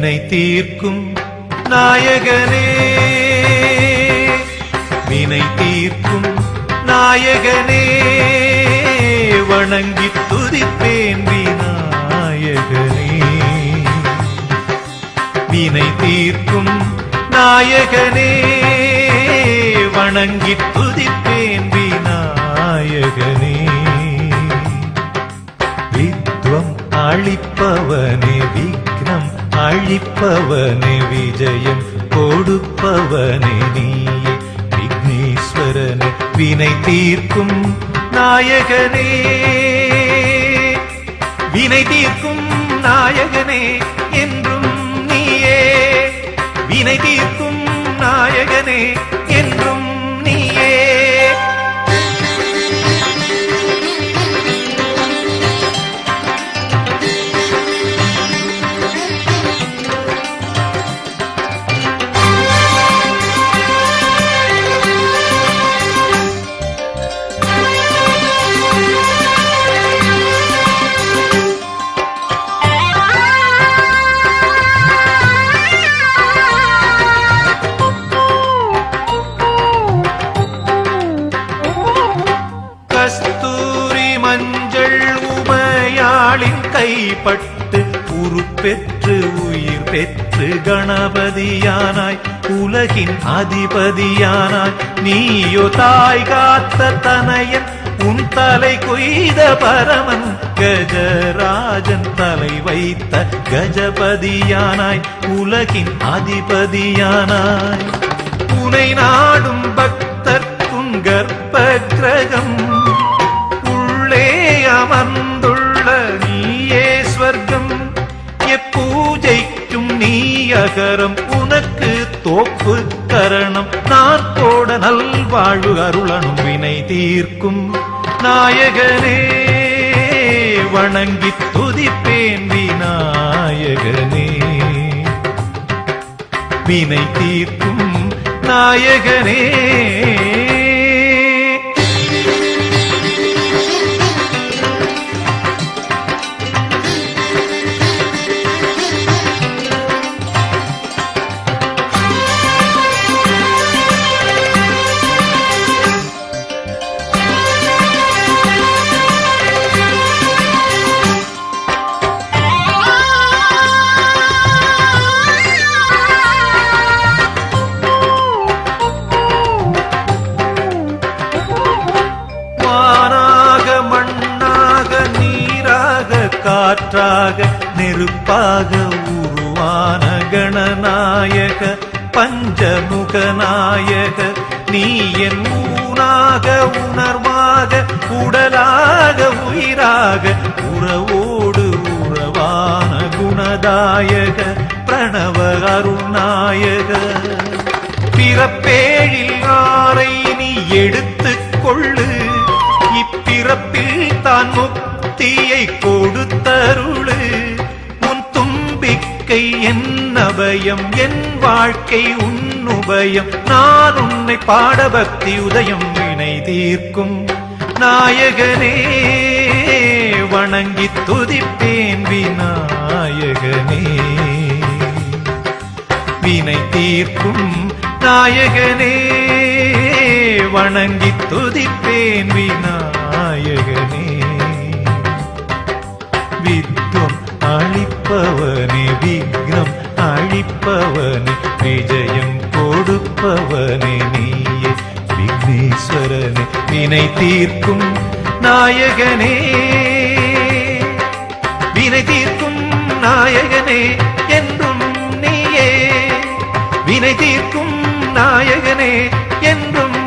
வினை தீர்க்கும் நாயகனே, வினை தீர்க்கும் நாயகனே, வணங்கி துதிப்பேன் விநாயகனே. வினை தீர்க்கும் நாயகனே, வணங்கி துதிப்பேன் விநாயகனே. வித்வம் அளிப்பவனே, விக்னம் அழிப்பவனே, விஜயம் கொடுப்பவனே நீயே விக்னேஸ்வரனே. வினை தீர்க்கும் நாயகனே, வினை தீர்க்கும் நாயகனே, என்றும் நீயே. வினை தீர்க்கும் நாயகனே, என்றும் நீயே. கஸ்தூரி மஞ்சள் உமையாளின் கைப்பட்டு உருப்பெற்று உயிர் பெற்று கணபதியானாய், உலகின் அதிபதியானாய். நீயோ தாய் காத்த தனையன், உன் தலை கொய்த பரமன், கஜராஜன் தலை வைத்த கஜபதியானாய், உலகின் அதிபதியானாய். உனை நாடும் பக்தர்க்கும் கர்ப்ப கிரகம், உள்ளே அமர்ந்துள்ள நீயே ஸ்வர்க்கம். எப்பூஜைக்கும் நீ அகரம், உனக்கு தோப்பு கரணம். நாற்போட நல்வாழ்வு அருளனும் வினை தீர்க்கும் நாயகனே, வணங்கி துதிப்பேன் விநாயகனே. வினை தீர்க்கும் நாயகனே. காற்றாக நெருப்பாக உருவான கணநாயக, பஞ்சமுகநாயக. நீ என் ஊனாக உணர்வாக, உடலாக உயிராக, உறவோடு உறவான குணதாயக, பிரணவ அருணாயக. பிறப்பேழில் ஆரை நீ எடுத்துக் கொள்ளு, இப்பிறப்பில் தான் முக்தியை கொடுத்தருளு. உன் தும்பிக்கை என் அபயம், என் வாழ்க்கை உன் உபயம். நான் உன்னை பாட பக்தி உதயம். வினை தீர்க்கும் நாயகனே, வணங்கி துதிப்பேன் விநாயகனே. வினை தீர்க்கும் நாயகனே, வணங்கி துதிப்பேன் விநாயகனே. வித்வம் அளிப்பவனே, விக்னம் அழிப்பவனே, விஜயம் கொடுப்பவனே நீயே விக்னேஸ்வரனே. வினை தீர்க்கும் நாயகனே, வினை தீர்க்கும் நாயகனே, என்றும் நீயே. வினை தீர்க்கும் நாயகனே, என்றும்